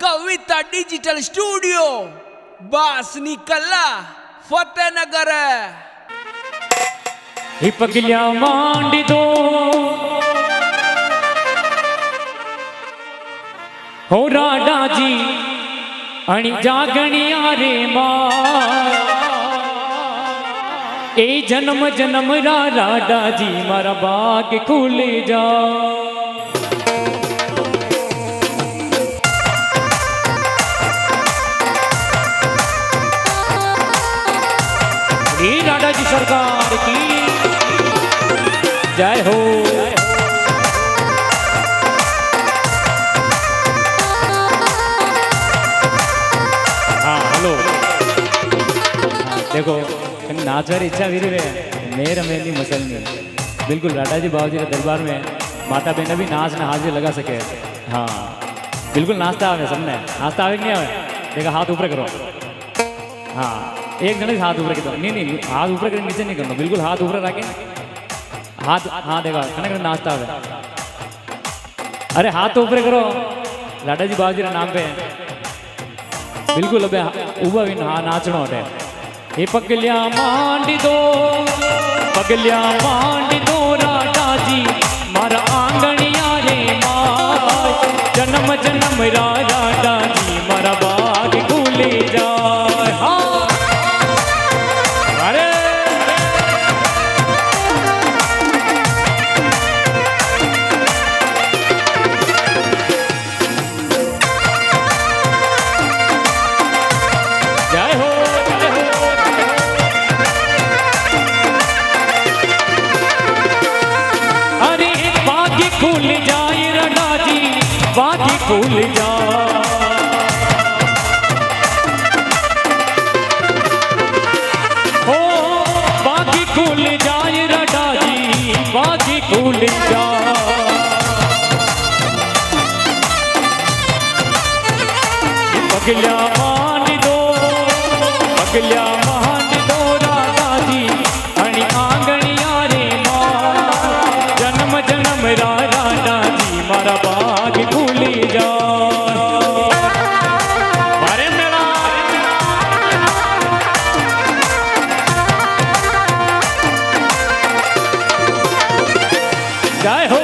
कविता digital studio Basni कला फतेहनगर ही पगलिया मांडी दो हो राडा जी आणि जागणिया रे मां ए जन्म जन्म राडा जी मारा बाग खुले जा राडा जी सरकार की जय हो। हाँ हेलो देखो नाचर इच्छा भी रहे मेर मेरी मसलनी बिल्कुल राडा जी बाबू जी के दरबार में माता बहन भी नाच ना हाजिर लगा सके। हाँ बिल्कुल नाचता आवे सबने नाचता आवे नहीं आवे देखा हाथ ऊपर करो। हाँ एक जने हाथ ऊपर कर नहीं हाथ ऊपर कर नीचे नहीं करना बिल्कुल हाथ ऊपर रखे हाथ हाँ देखा खाना नाचता है। अरे हाथ तो ऊपर करो राडा जी बाबू जी नाम पे बिल्कुल अबे उबा भी हाँ नाचनो है। ये पगलिया मांडी दो राडा जी मारा आंगणिया रे मां जन्म जन्म राडा जी मारा बाग खुले जाए। हाँ बागी खुल जा हो बागी खुल जाए राडा जी बागी खुल जा पगलिया मान दो राडा जी आणि आंगणिया रे मां जन्म जन्म राडा जी मारा बाग खुली जा। जय हो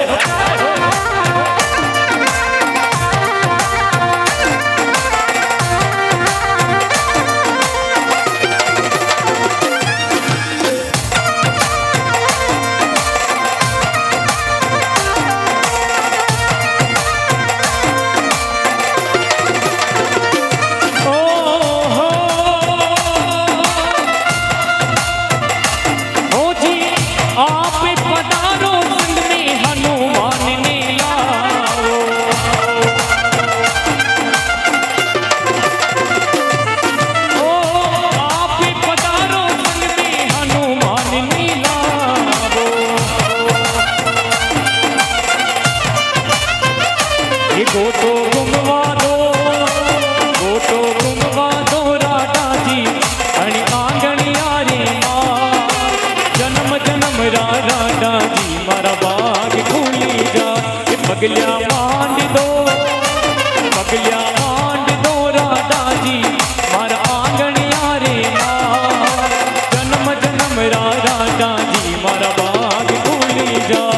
गोटो घुमवा दो राडा जी आणि आंगणिया रे मां जन्म जन्म राडा जी मारा बाग खुली जा। पगलिया मांड दो राडा जी मारा आंगणिया रे मां जन्म जन्म राडा जी मारा बाग खुली जा।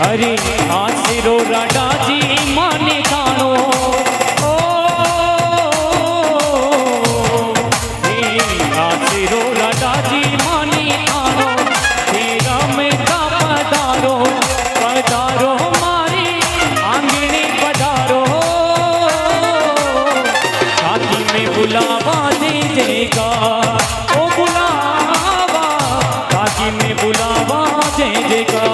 अरे आसिरो राडाजी माने कानो ओ आसिरो राडाजी माने कानो तेरा में का पधारो पधारो मारी आंगणे पधारो काकी में बुलावा दे देगा ओ बुलावा काकी में बुलावा दे देगा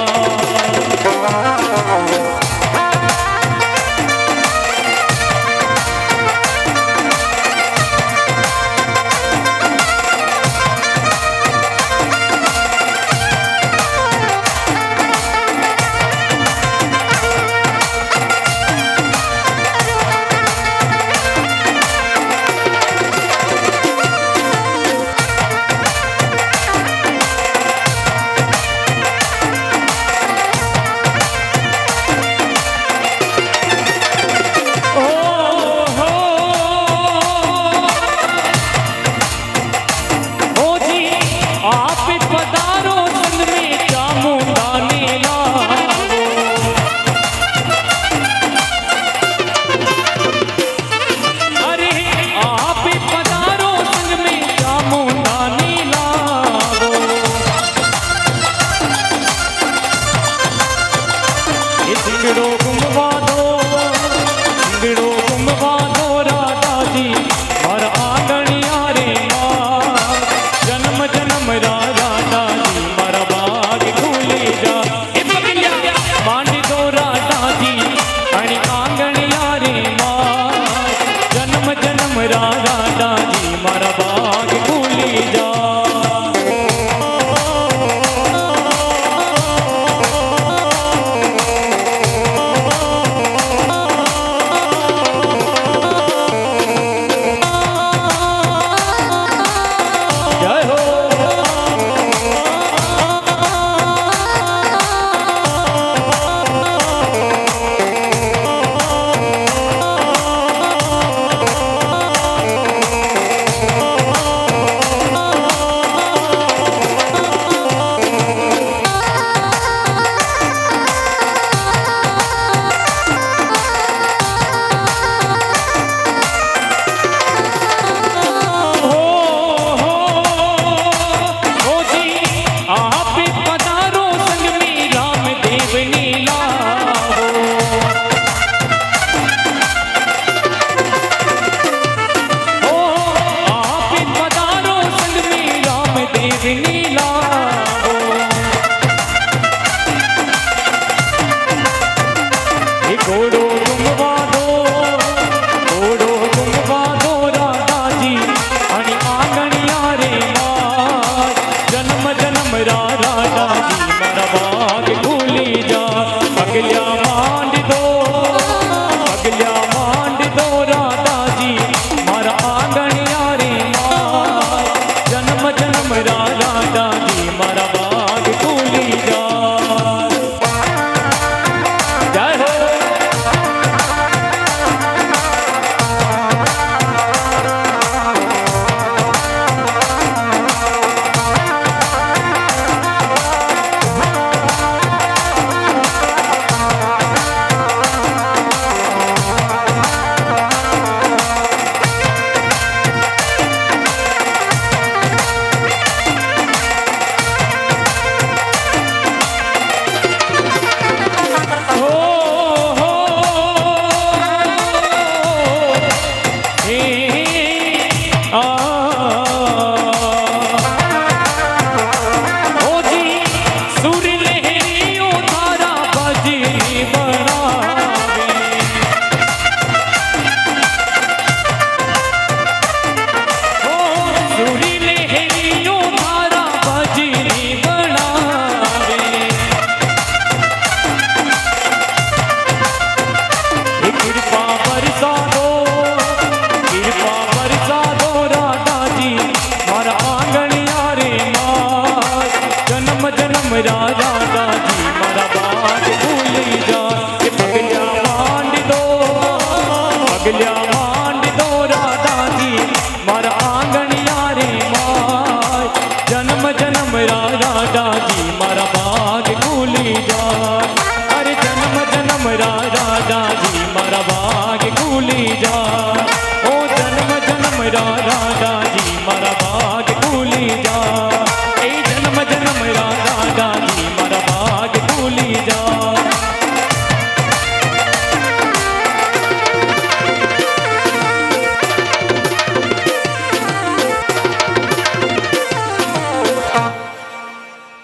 जन्म जन्म राजा जी मारा भाग खुली जाए। अरे जन्म जन्म राजा जी मारा भाग खुली जाए। ओ जन्म जन्म राजा जी मारा भाग खुली जाए। ए जन्म जन्म राजा जी मारा भाग खुली जाए।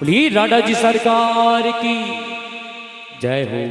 बोलिए राधा जी सरकार की जय हो।